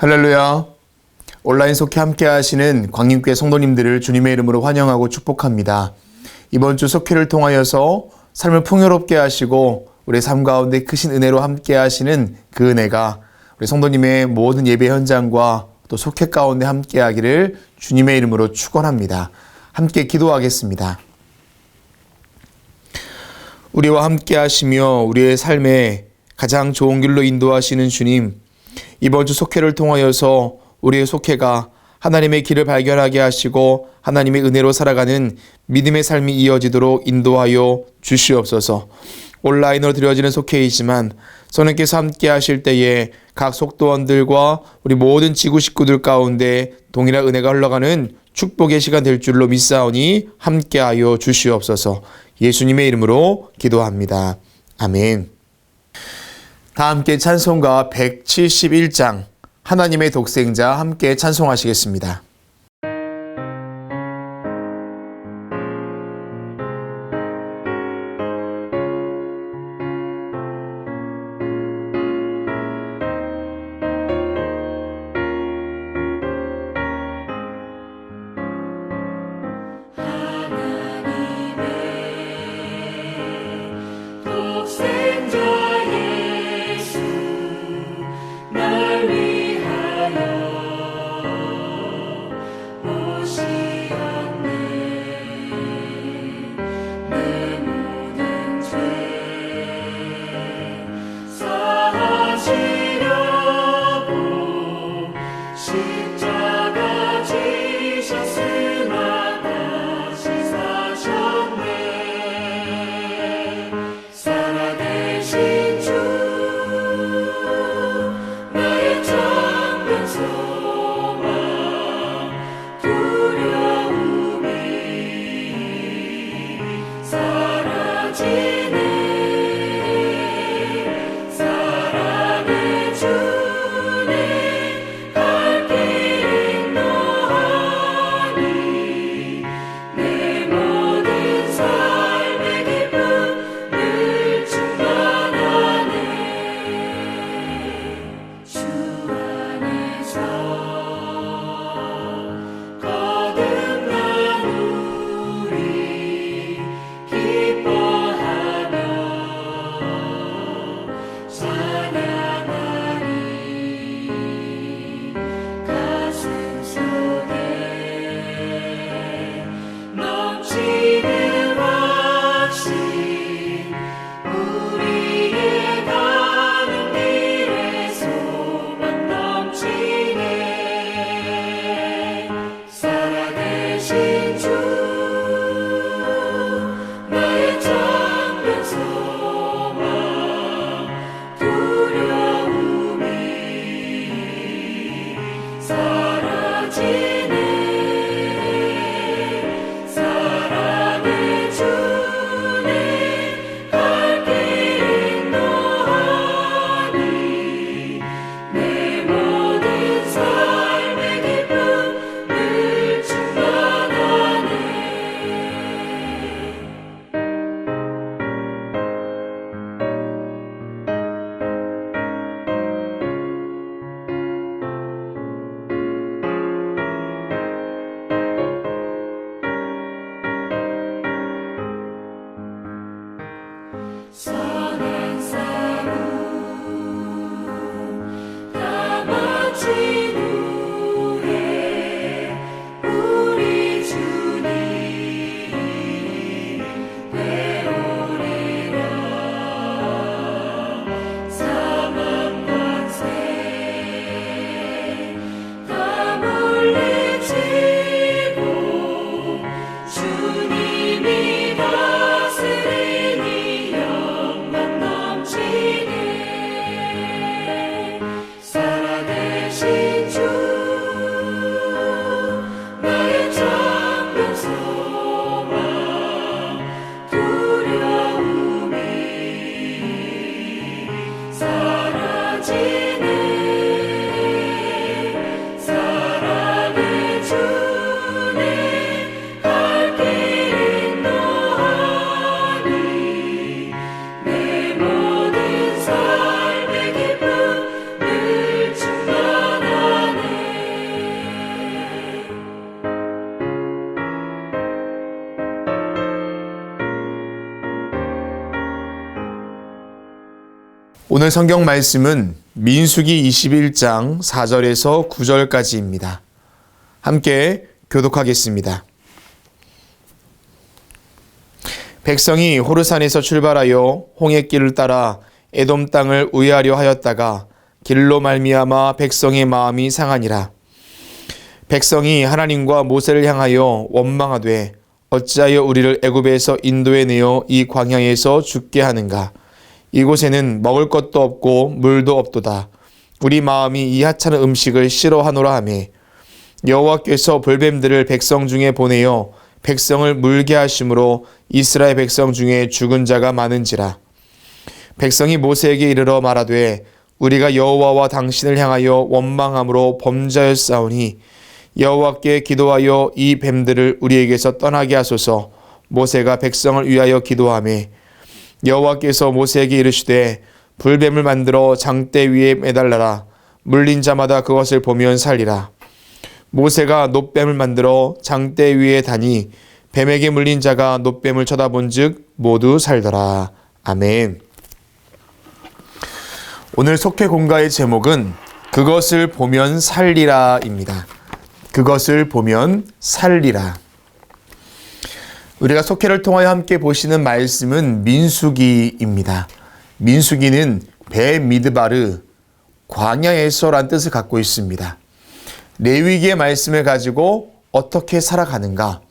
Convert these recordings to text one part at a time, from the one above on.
할렐루야. 온라인 속회 함께 하시는 광림교회 성도님들을 주님의 이름으로 환영하고 축복합니다. 이번 주 속회를 통하여서 삶을 풍요롭게 하시고 우리 삶 가운데 크신 은혜로 함께 하시는 그 은혜가 우리 성도님의 모든 예배 현장과 또 속회 가운데 함께 하기를 주님의 이름으로 축원합니다. 함께 기도하겠습니다. 우리와 함께 하시며 우리의 삶에 가장 좋은 길로 인도하시는 주님, 이번 주 속회를 통하여서 우리의 속회가 하나님의 길을 발견하게 하시고 하나님의 은혜로 살아가는 믿음의 삶이 이어지도록 인도하여 주시옵소서. 온라인으로 드려지는 속회이지만 선생님께서 함께 하실 때에 각 속도원들과 우리 모든 지구 식구들 가운데 동일한 은혜가 흘러가는 축복의 시간 될 줄로 믿사오니 함께하여 주시옵소서. 예수님의 이름으로 기도합니다. 아멘. 다 함께 찬송가 171장 하나님의 독생자 함께 찬송하시겠습니다. 날 위하여 오늘 성경 말씀은 민수기 21장 4절에서 9절까지입니다. 함께 교독하겠습니다. 백성이 호르산에서 출발하여 홍해길을 따라 에돔 땅을 우회하려 하였다가 길로 말미암아 백성의 마음이 상하니라. 백성이 하나님과 모세를 향하여 원망하되 어찌하여 우리를 애굽에서 인도해 내어 이 광야에서 죽게 하는가. 이곳에는 먹을 것도 없고 물도 없도다. 우리 마음이 이 하찮은 음식을 싫어하노라 하며 여호와께서 불뱀들을 백성 중에 보내어 백성을 물게 하심으로 이스라엘 백성 중에 죽은 자가 많은지라. 백성이 모세에게 이르러 말하되 우리가 여호와와 당신을 향하여 원망함으로 범죄하였사오니 여호와께 기도하여 이 뱀들을 우리에게서 떠나게 하소서. 모세가 백성을 위하여 기도하며 여호와께서 모세에게 이르시되 불뱀을 만들어 장대 위에 매달라라. 물린 자마다 그것을 보면 살리라. 모세가 놋뱀을 만들어 장대 위에 다니 뱀에게 물린 자가 놋뱀을 쳐다본 즉 모두 살더라. 아멘. 오늘 속회 공가의 제목은 그것을 보면 살리라입니다. 그것을 보면 살리라. 우리가 속회를 통하여 함께 보시는 말씀은 민수기입니다. 민수기는 베미드바르, 광야에서란 뜻을 갖고 있습니다. 레위기의 말씀을 가지고 어떻게 살아가는가,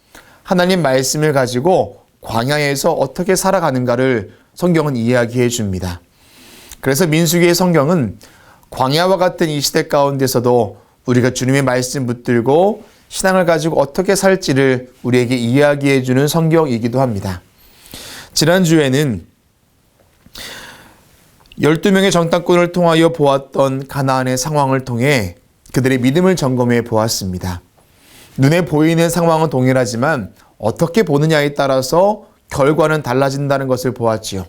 하나님 말씀을 가지고 광야에서 어떻게 살아가는가를 성경은 이야기해 줍니다. 그래서 민수기의 성경은 광야와 같은 이 시대 가운데서도 우리가 주님의 말씀 붙들고 신앙을 가지고 어떻게 살지를 우리에게 이야기해 주는 성경이기도 합니다. 지난주에는 12명의 정탐꾼을 통하여 보았던 가나안의 상황을 통해 그들의 믿음을 점검해 보았습니다. 눈에 보이는 상황은 동일하지만 어떻게 보느냐에 따라서 결과는 달라진다는 것을 보았지요.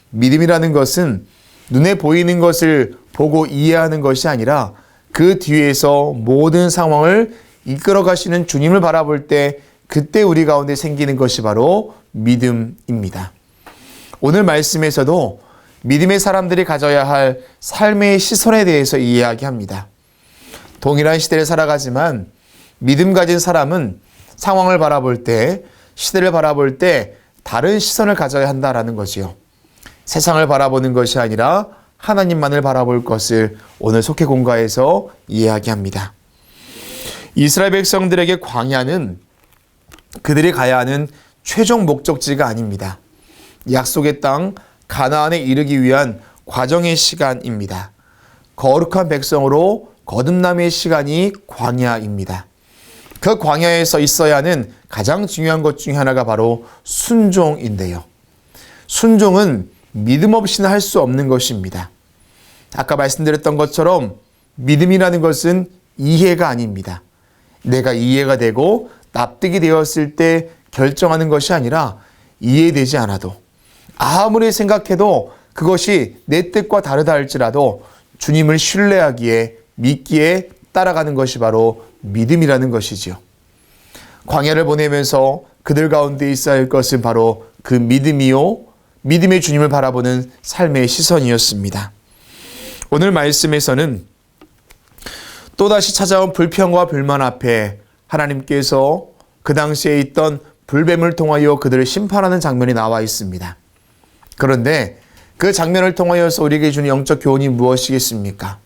믿음이라는 것은 눈에 보이는 것을 보고 이해하는 것이 아니라 그 뒤에서 모든 상황을 이끌어 가시는 주님을 바라볼 때 그때 우리 가운데 생기는 것이 바로 믿음입니다. 오늘 말씀에서도 믿음의 사람들이 가져야 할 삶의 시선에 대해서 이야기합니다. 동일한 시대를 살아가지만 믿음 가진 사람은 상황을 바라볼 때, 시대를 바라볼 때 다른 시선을 가져야 한다라는 거지요. 세상을 바라보는 것이 아니라 하나님만을 바라볼 것을 오늘 속회 공가에서 이야기합니다. 이스라엘 백성들에게 광야는 그들이 가야 하는 최종 목적지가 아닙니다. 약속의 땅 가나안에 이르기 위한 과정의 시간입니다. 거룩한 백성으로 거듭남의 시간이 광야입니다. 그 광야에서 있어야 하는 가장 중요한 것 중에 하나가 바로 순종인데요. 순종은 믿음 없이는 할 수 없는 것입니다. 아까 말씀드렸던 것처럼 믿음이라는 것은 이해가 아닙니다. 내가 이해가 되고 납득이 되었을 때 결정하는 것이 아니라 이해되지 않아도 아무리 생각해도 그것이 내 뜻과 다르다 할지라도 주님을 신뢰하기에 믿기에 따라가는 것이 바로 믿음이라는 것이지요. 광야를 보내면서 그들 가운데 있어야 할 것은 바로 그 믿음이요, 믿음의 주님을 바라보는 삶의 시선이었습니다. 오늘 말씀에서는 또다시 찾아온 불평과 불만 앞에 하나님께서 그 당시에 있던 불뱀을 통하여 그들을 심판하는 장면이 나와 있습니다. 그런데 그 장면을 통하여서 우리에게 주는 영적 교훈이 무엇이겠습니까?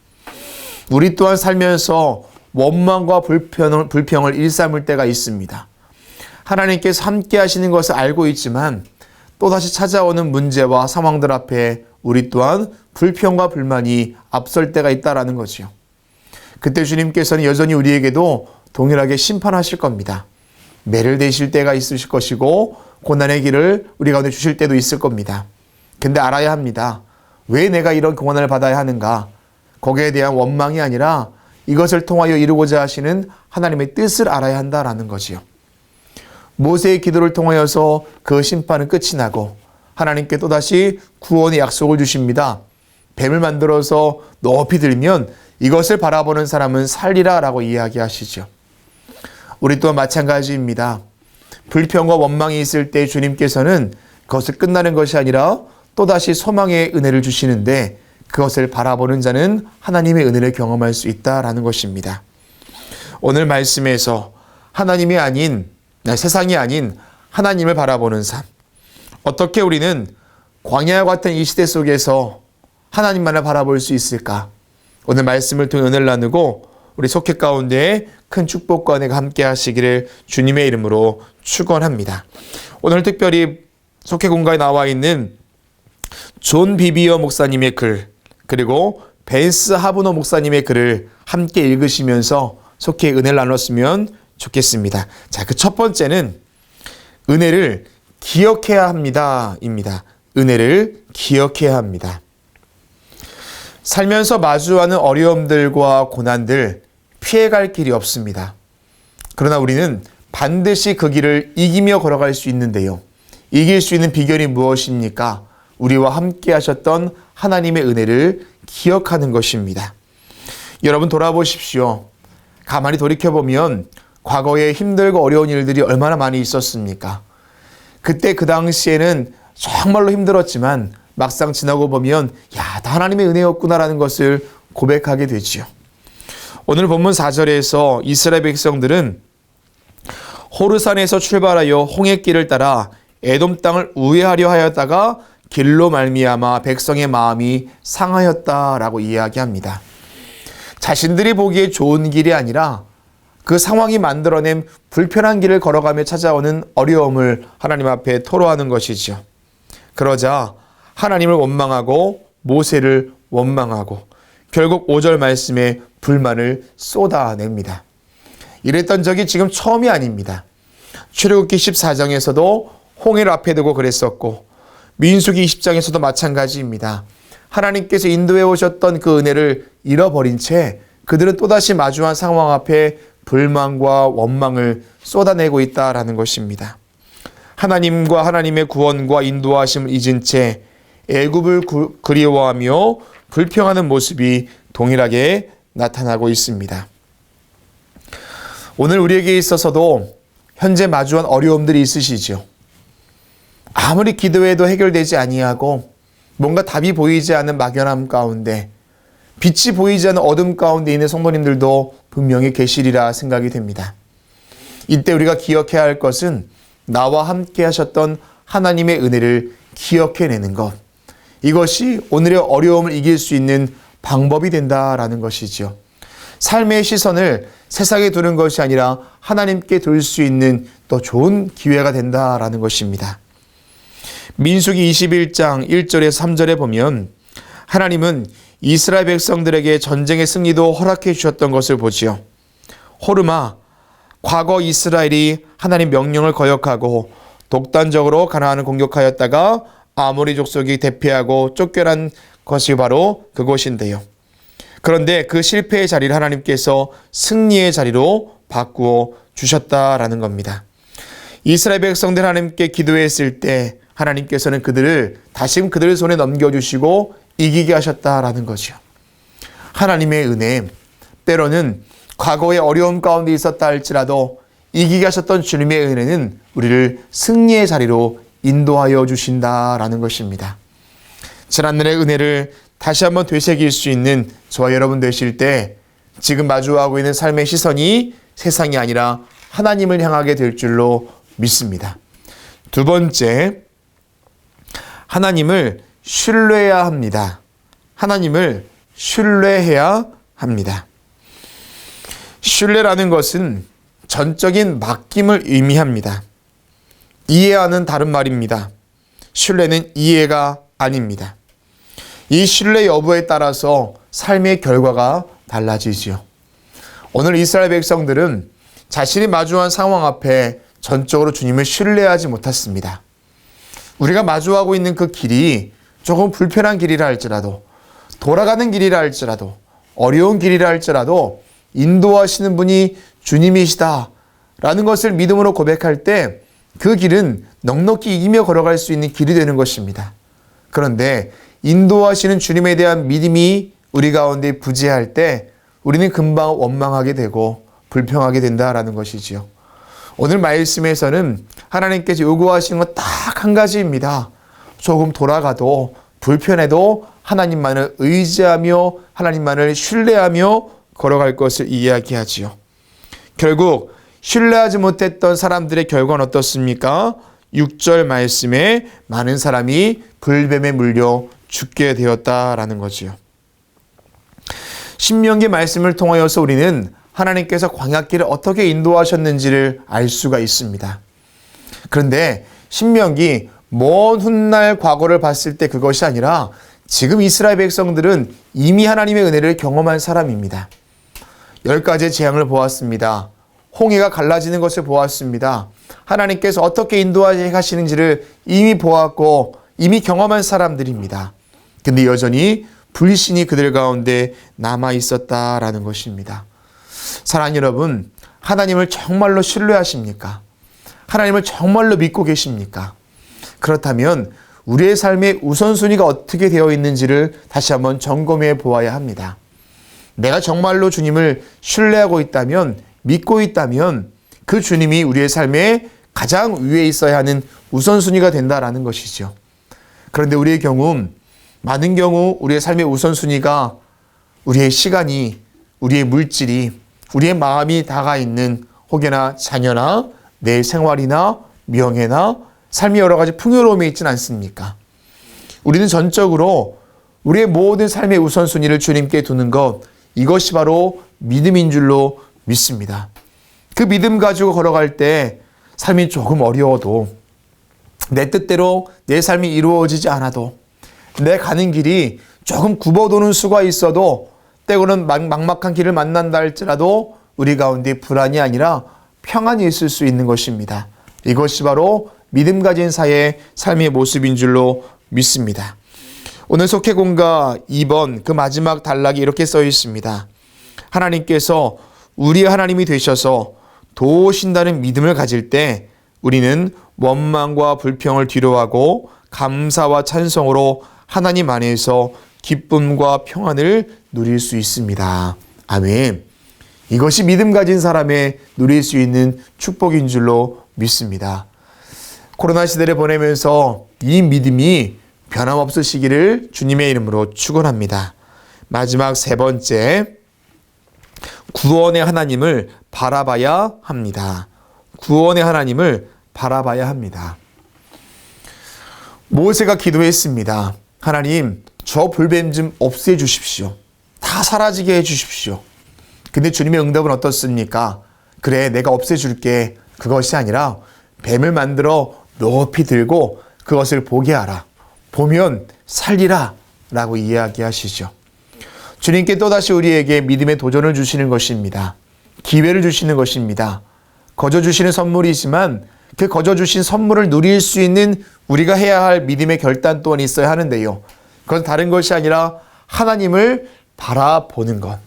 우리 또한 살면서 원망과 불평을 일삼을 때가 있습니다. 하나님께서 함께 하시는 것을 알고 있지만 또다시 찾아오는 문제와 상황들 앞에 우리 또한 불평과 불만이 앞설 때가 있다라는 거지요. 그때 주님께서는 여전히 우리에게도 동일하게 심판하실 겁니다. 매를 대실 때가 있으실 것이고 고난의 길을 우리 가운데 주실 때도 있을 겁니다. 근데 알아야 합니다. 왜 내가 이런 고난을 받아야 하는가? 거기에 대한 원망이 아니라 이것을 통하여 이루고자 하시는 하나님의 뜻을 알아야 한다라는 거지요. 모세의 기도를 통하여서 그 심판은 끝이 나고 하나님께 또다시 구원의 약속을 주십니다. 뱀을 만들어서 높이 들면 이것을 바라보는 사람은 살리라 라고 이야기하시죠. 우리 또한 마찬가지입니다. 불평과 원망이 있을 때 주님께서는 그것을 끝나는 것이 아니라 또다시 소망의 은혜를 주시는데 그것을 바라보는 자는 하나님의 은혜를 경험할 수 있다라는 것입니다. 오늘 말씀에서 하나님이 아닌, 세상이 아닌 하나님을 바라보는 삶. 어떻게 우리는 광야와 같은 이 시대 속에서 하나님만을 바라볼 수 있을까? 오늘 말씀을 통해 은혜를 나누고 우리 속회 가운데 큰 축복과 은혜가 함께 하시기를 주님의 이름으로 축원합니다. 오늘 특별히 속회 공간에 나와 있는 존 비비어 목사님의 글, 그리고 벤스 하브너 목사님의 글을 함께 읽으시면서 속회의 은혜를 나눴으면 좋겠습니다. 자, 그 첫 번째는 은혜를 기억해야 합니다. 입니다. 은혜를 기억해야 합니다. 살면서 마주하는 어려움들과 고난들 피해갈 길이 없습니다. 그러나 우리는 반드시 그 길을 이기며 걸어갈 수 있는데요. 이길 수 있는 비결이 무엇입니까? 우리와 함께 하셨던 하나님의 은혜를 기억하는 것입니다. 여러분 돌아보십시오. 가만히 돌이켜보면 과거에 힘들고 어려운 일들이 얼마나 많이 있었습니까? 그때 그 당시에는 정말로 힘들었지만 막상 지나고 보면 다 하나님의 은혜였구나라는 것을 고백하게 되지요. 오늘 본문 4절에서 이스라엘 백성들은 호르산에서 출발하여 홍해길을 따라 에돔 땅을 우회하려 하였다가 길로 말미암아 백성의 마음이 상하였다라고 이야기합니다. 자신들이 보기에 좋은 길이 아니라 그 상황이 만들어낸 불편한 길을 걸어가며 찾아오는 어려움을 하나님 앞에 토로하는 것이죠. 그러자 하나님을 원망하고 모세를 원망하고 결국 5절 말씀에 불만을 쏟아냅니다. 이랬던 적이 지금 처음이 아닙니다. 출애굽기 14장에서도 홍해를 앞에 두고 그랬었고 민수기 20장에서도 마찬가지입니다. 하나님께서 인도해 오셨던 그 은혜를 잃어버린 채 그들은 또다시 마주한 상황 앞에 불만과 원망을 쏟아내고 있다라는 것입니다. 하나님과 하나님의 구원과 인도하심을 잊은 채 애굽을 그리워하며 불평하는 모습이 동일하게 나타나고 있습니다. 오늘 우리에게 있어서도 현재 마주한 어려움들이 있으시죠. 아무리 기도해도 해결되지 아니하고 뭔가 답이 보이지 않는 막연함 가운데 빛이 보이지 않는 어둠 가운데 있는 성도님들도 분명히 계시리라 생각이 됩니다. 이때 우리가 기억해야 할 것은 나와 함께 하셨던 하나님의 은혜를 기억해내는 것. 이것이 오늘의 어려움을 이길 수 있는 방법이 된다라는 것이죠. 삶의 시선을 세상에 두는 것이 아니라 하나님께 둘 수 있는 또 좋은 기회가 된다라는 것입니다. 민수기 21장 1절에서 3절에 보면 하나님은 이스라엘 백성들에게 전쟁의 승리도 허락해 주셨던 것을 보지요. 호르마, 과거 이스라엘이 하나님 명령을 거역하고 독단적으로 가나안을 공격하였다가 아모리 족속이 대피하고 쫓겨난 것이 바로 그곳인데요. 그런데 그 실패의 자리를 하나님께서 승리의 자리로 바꾸어 주셨다라는 겁니다. 이스라엘 백성들 하나님께 기도했을 때 하나님께서는 그들을 다시금 그들의 손에 넘겨주시고 이기게 하셨다라는 거죠. 하나님의 은혜, 때로는 과거의 어려움 가운데 있었다 할지라도 이기게 하셨던 주님의 은혜는 우리를 승리의 자리로 인도하여 주신다라는 것입니다. 지난날의 은혜를 다시 한번 되새길 수 있는 저와 여러분 되실 때 지금 마주하고 있는 삶의 시선이 세상이 아니라 하나님을 향하게 될 줄로 믿습니다. 두 번째, 하나님을 신뢰해야 합니다. 하나님을 신뢰해야 합니다. 신뢰라는 것은 전적인 맡김을 의미합니다. 이해하는 다른 말입니다. 신뢰는 이해가 아닙니다. 이 신뢰 여부에 따라서 삶의 결과가 달라지지요. 오늘 이스라엘 백성들은 자신이 마주한 상황 앞에 전적으로 주님을 신뢰하지 못했습니다. 우리가 마주하고 있는 그 길이 조금 불편한 길이라 할지라도 돌아가는 길이라 할지라도 어려운 길이라 할지라도 인도하시는 분이 주님이시다 라는 것을 믿음으로 고백할 때 그 길은 넉넉히 이기며 걸어갈 수 있는 길이 되는 것입니다. 그런데 인도하시는 주님에 대한 믿음이 우리 가운데 부재할 때 우리는 금방 원망하게 되고 불평하게 된다라는 것이지요. 오늘 말씀에서는 하나님께서 요구하시는 건 딱 한 가지입니다. 조금 돌아가도 불편해도 하나님만을 의지하며 하나님만을 신뢰하며 걸어갈 것을 이야기하지요. 결국 신뢰하지 못했던 사람들의 결과는 어떻습니까? 6절 말씀에 많은 사람이 불뱀에 물려 죽게 되었다라는 거지요. 신명기 말씀을 통하여서 우리는 하나님께서 광야길을 어떻게 인도하셨는지를 알 수가 있습니다. 그런데 신명기 먼 훗날 과거를 봤을 때 그것이 아니라 지금 이스라엘 백성들은 이미 하나님의 은혜를 경험한 사람입니다. 10가지의 재앙을 보았습니다. 홍해가 갈라지는 것을 보았습니다. 하나님께서 어떻게 인도하시는지를 이미 보았고 이미 경험한 사람들입니다. 근데 여전히 불신이 그들 가운데 남아 있었다라는 것입니다. 사랑하는 여러분, 하나님을 정말로 신뢰하십니까? 하나님을 정말로 믿고 계십니까? 그렇다면 우리의 삶의 우선순위가 어떻게 되어 있는지를 다시 한번 점검해 보아야 합니다. 내가 정말로 주님을 신뢰하고 있다면, 믿고 있다면 그 주님이 우리의 삶에 가장 위에 있어야 하는 우선순위가 된다라는 것이죠. 그런데 우리의 경우, 많은 경우 우리의 삶의 우선순위가 우리의 시간이, 우리의 물질이, 우리의 마음이 다가 있는 혹여나 자녀나 내 생활이나 명예나 삶의 여러 가지 풍요로움에 있지는 않습니까? 우리는 전적으로 우리의 모든 삶의 우선순위를 주님께 두는 것, 이것이 바로 믿음인 줄로 믿습니다. 그 믿음 가지고 걸어갈 때 삶이 조금 어려워도, 내 뜻대로 내 삶이 이루어지지 않아도, 내 가는 길이 조금 굽어도는 수가 있어도, 때로는 막막한 길을 만난다 할지라도 우리 가운데 불안이 아니라 평안이 있을 수 있는 것입니다. 이것이 바로 믿음 가진 자의 삶의 모습인 줄로 믿습니다. 오늘 속회공가 2번 그 마지막 단락이 이렇게 써 있습니다. 하나님께서 우리의 하나님이 되셔서 도우신다는 믿음을 가질 때 우리는 원망과 불평을 뒤로하고 감사와 찬송으로 하나님 안에서 기쁨과 평안을 누릴 수 있습니다. 아멘. 이것이 믿음 가진 사람의 누릴 수 있는 축복인 줄로 믿습니다. 코로나 시대를 보내면서 이 믿음이 변함없으시기를 주님의 이름으로 축원합니다. 마지막 세 번째, 구원의 하나님을 바라봐야 합니다. 구원의 하나님을 바라봐야 합니다. 모세가 기도했습니다. 하나님, 저 불뱀 좀 없애 주십시오. 다 사라지게 해 주십시오. 근데 주님의 응답은 어떻습니까? 그래, 내가 없애줄게. 그것이 아니라 뱀을 만들어 높이 들고 그것을 보게 하라. 보면 살리라 라고 이야기하시죠. 주님께 또다시 우리에게 믿음의 도전을 주시는 것입니다. 기회를 주시는 것입니다. 거저 주시는 선물이지만 그 거저 주신 선물을 누릴 수 있는 우리가 해야 할 믿음의 결단 또한 있어야 하는데요. 그건 다른 것이 아니라 하나님을 바라보는 것.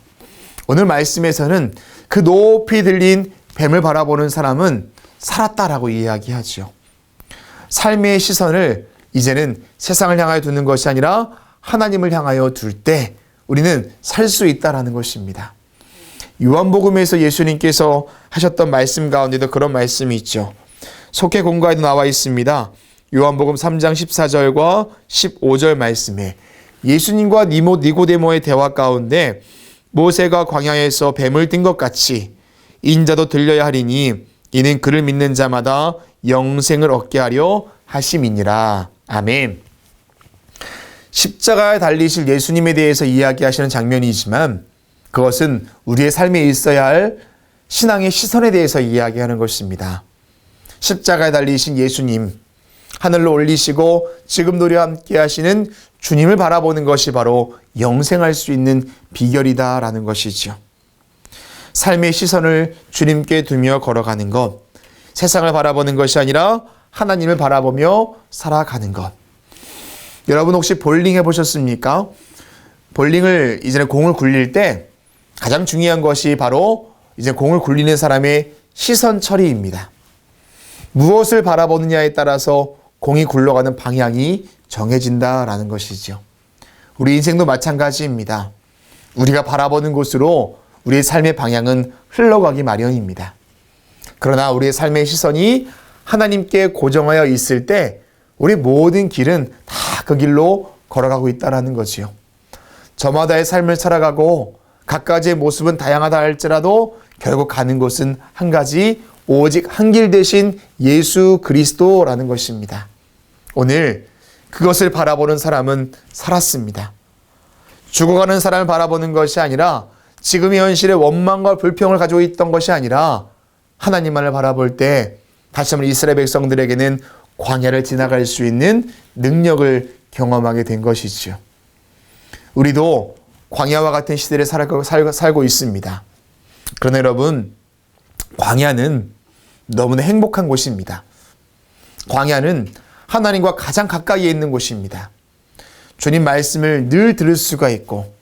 오늘 말씀에서는 그 높이 들린 뱀을 바라보는 사람은 살았다라고 이야기하죠. 삶의 시선을 이제는 세상을 향하여 두는 것이 아니라 하나님을 향하여 둘 때 우리는 살 수 있다라는 것입니다. 요한복음에서 예수님께서 하셨던 말씀 가운데도 그런 말씀이 있죠. 속회공가에도 나와 있습니다. 요한복음 3장 14절과 15절 말씀에 예수님과 니고데모의 대화 가운데 모세가 광야에서 뱀을 띈 것 같이 인자도 들려야 하리니 이는 그를 믿는 자마다 영생을 얻게 하려 하심이니라. 아멘. 십자가에 달리실 예수님에 대해서 이야기하시는 장면이지만 그것은 우리의 삶에 있어야 할 신앙의 시선에 대해서 이야기하는 것입니다. 십자가에 달리신 예수님, 하늘로 올리시고 지금도 우리와 함께 하시는 주님을 바라보는 것이 바로 영생할 수 있는 비결이다라는 것이죠. 삶의 시선을 주님께 두며 걸어가는 것, 세상을 바라보는 것이 아니라 하나님을 바라보며 살아가는 것. 여러분 혹시 볼링 해보셨습니까? 볼링을 이제는 공을 굴릴 때 가장 중요한 것이 바로 이제 공을 굴리는 사람의 시선 처리입니다. 무엇을 바라보느냐에 따라서 공이 굴러가는 방향이 정해진다라는 것이죠. 우리 인생도 마찬가지입니다. 우리가 바라보는 곳으로 우리의 삶의 방향은 흘러가기 마련입니다. 그러나 우리의 삶의 시선이 하나님께 고정하여 있을 때 우리 모든 길은 다 그 길로 걸어가고 있다는 거지요. 저마다의 삶을 살아가고 각가지의 모습은 다양하다 할지라도 결국 가는 곳은 한 가지, 오직 한 길 대신 예수 그리스도라는 것입니다. 오늘 그것을 바라보는 사람은 살았습니다. 죽어가는 사람을 바라보는 것이 아니라 지금의 현실의 원망과 불평을 가지고 있던 것이 아니라 하나님만을 바라볼 때 다시 한번 이스라엘 백성들에게는 광야를 지나갈 수 있는 능력을 경험하게 된 것이지요. 우리도 광야와 같은 시대를 살고 있습니다. 그러나 여러분, 광야는 너무나 행복한 곳입니다. 광야는 하나님과 가장 가까이에 있는 곳입니다. 주님 말씀을 늘 들을 수가 있고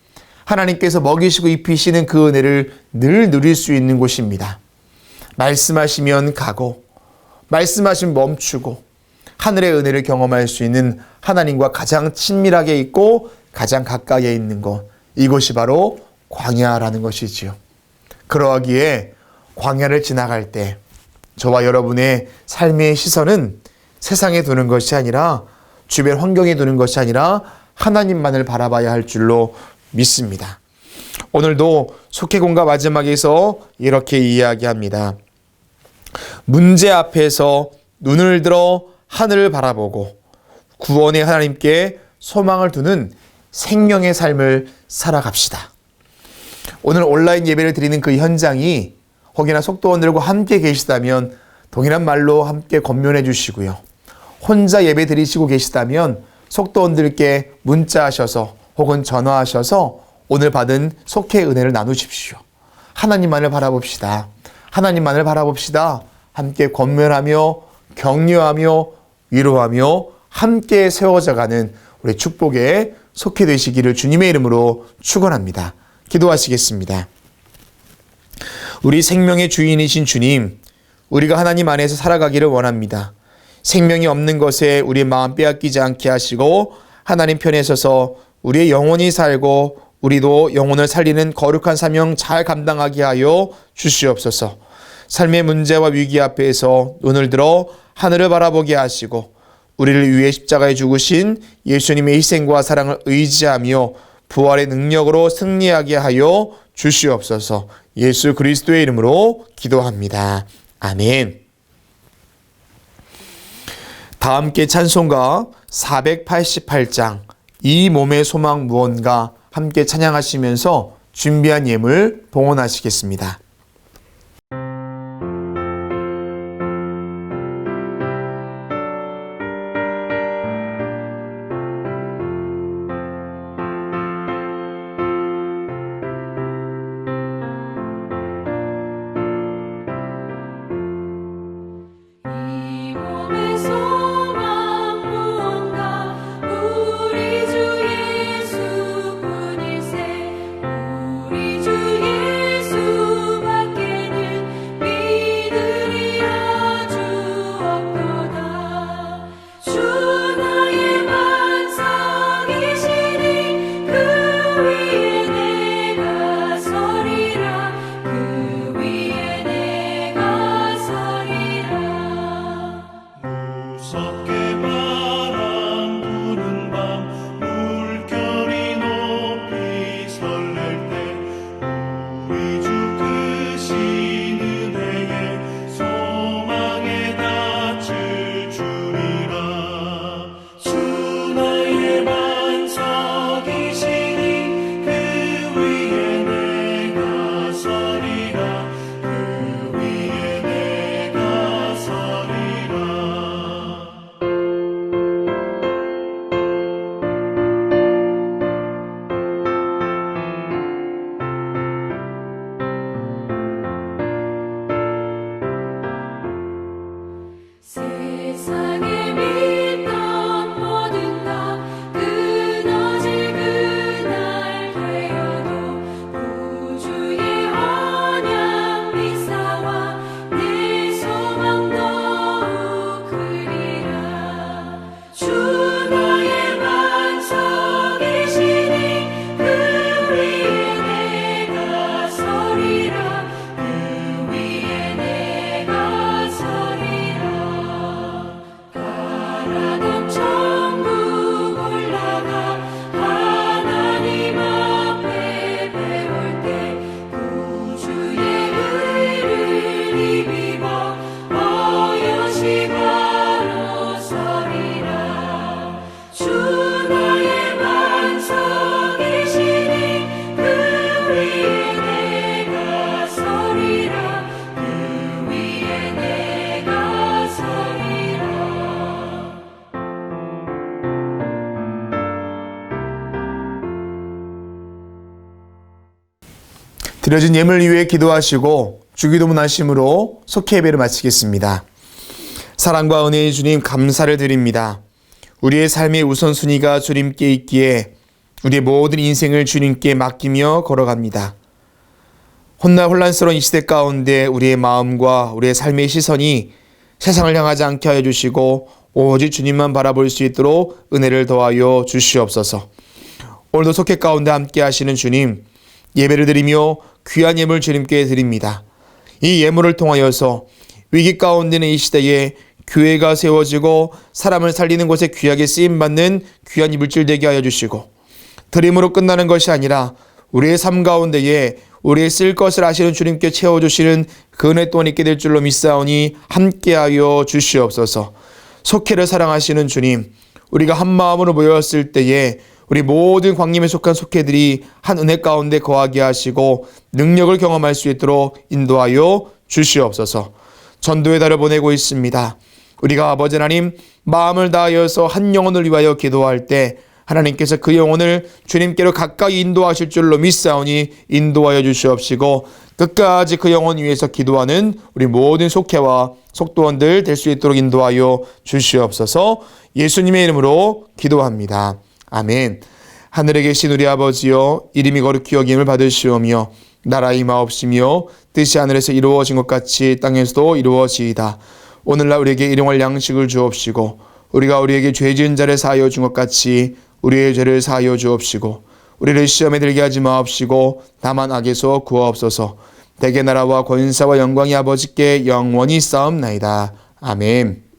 하나님께서 먹이시고 입히시는 그 은혜를 늘 누릴 수 있는 곳입니다. 말씀하시면 가고 말씀하시면 멈추고 하늘의 은혜를 경험할 수 있는 하나님과 가장 친밀하게 있고 가장 가까이에 있는 곳, 이곳이 바로 광야라는 것이지요. 그러하기에 광야를 지나갈 때 저와 여러분의 삶의 시선은 세상에 두는 것이 아니라 주변 환경에 두는 것이 아니라 하나님만을 바라봐야 할 줄로 믿습니다. 오늘도 속회공과 마지막에서 이렇게 이야기합니다. 문제 앞에서 눈을 들어 하늘을 바라보고 구원의 하나님께 소망을 두는 생명의 삶을 살아갑시다. 오늘 온라인 예배를 드리는 그 현장이 혹여나 속도원들과 함께 계시다면 동일한 말로 함께 권면해 주시고요. 혼자 예배 드리시고 계시다면 속도원들께 문자하셔서 혹은 전화하셔서 오늘 받은 속회의 은혜를 나누십시오. 하나님만을 바라봅시다. 하나님만을 바라봅시다. 함께 권면하며 격려하며 위로하며 함께 세워져가는 우리 축복의 속회 되시기를 주님의 이름으로 축원합니다. 기도하시겠습니다. 우리 생명의 주인이신 주님, 우리가 하나님 안에서 살아가기를 원합니다. 생명이 없는 것에 우리의 마음 빼앗기지 않게 하시고 하나님 편에 서서 우리의 영혼이 살고 우리도 영혼을 살리는 거룩한 사명 잘 감당하게 하여 주시옵소서. 삶의 문제와 위기 앞에서 눈을 들어 하늘을 바라보게 하시고 우리를 위해 십자가에 죽으신 예수님의 희생과 사랑을 의지하며 부활의 능력으로 승리하게 하여 주시옵소서. 예수 그리스도의 이름으로 기도합니다. 아멘. 다 함께 찬송가 488장 이 몸의 소망 무언가 함께 찬양하시면서 준비한 예물 봉헌하시겠습니다. 우리 주 예수 드려진 예물 위해 기도하시고 주기도문 하심으로 속회 예배를 마치겠습니다. 사랑과 은혜의 주님 감사를 드립니다. 우리의 삶의 우선순위가 주님께 있기에 우리의 모든 인생을 주님께 맡기며 걸어갑니다. 혼란스러운 이 시대 가운데 우리의 마음과 우리의 삶의 시선이 세상을 향하지 않게 하여 주시고 오직 주님만 바라볼 수 있도록 은혜를 더하여 주시옵소서. 오늘도 속회 가운데 함께 하시는 주님, 예배를 드리며 귀한 예물 주님께 드립니다. 이 예물을 통하여서 위기 가운데는 이 시대에 교회가 세워지고 사람을 살리는 곳에 귀하게 쓰임받는 귀한 물질 되게 하여 주시고, 드림으로 끝나는 것이 아니라 우리의 삶 가운데에 우리의 쓸 것을 아시는 주님께 채워주시는 그 은혜 또한 있게 될 줄로 믿사오니 함께하여 주시옵소서. 속회를 사랑하시는 주님, 우리가 한 마음으로 모였을 때에 우리 모든 광림에 속한 속회들이 한 은혜 가운데 거하게 하시고 능력을 경험할 수 있도록 인도하여 주시옵소서. 전도의 달을 보내고 있습니다. 우리가 아버지 하나님 마음을 다하여서 한 영혼을 위하여 기도할 때 하나님께서 그 영혼을 주님께로 가까이 인도하실 줄로 믿사오니 인도하여 주시옵시고 끝까지 그 영혼 위해서 기도하는 우리 모든 속회와 속도원들 될 수 있도록 인도하여 주시옵소서. 예수님의 이름으로 기도합니다. 아멘. 하늘에 계신 우리 아버지여, 이름이 거룩히 여김을 받으시오며 나라 임하옵시며 뜻이 하늘에서 이루어진 것 같이 땅에서도 이루어지이다. 오늘날 우리에게 일용할 양식을 주옵시고 우리가 우리에게 죄 지은 자를 사하여 준 것 같이 우리의 죄를 사하여 주옵시고 우리를 시험에 들게 하지 마옵시고 다만 악에서 구하옵소서. 대개 나라와 권사와 영광이 아버지께 영원히 쌓옵나이다. 아멘.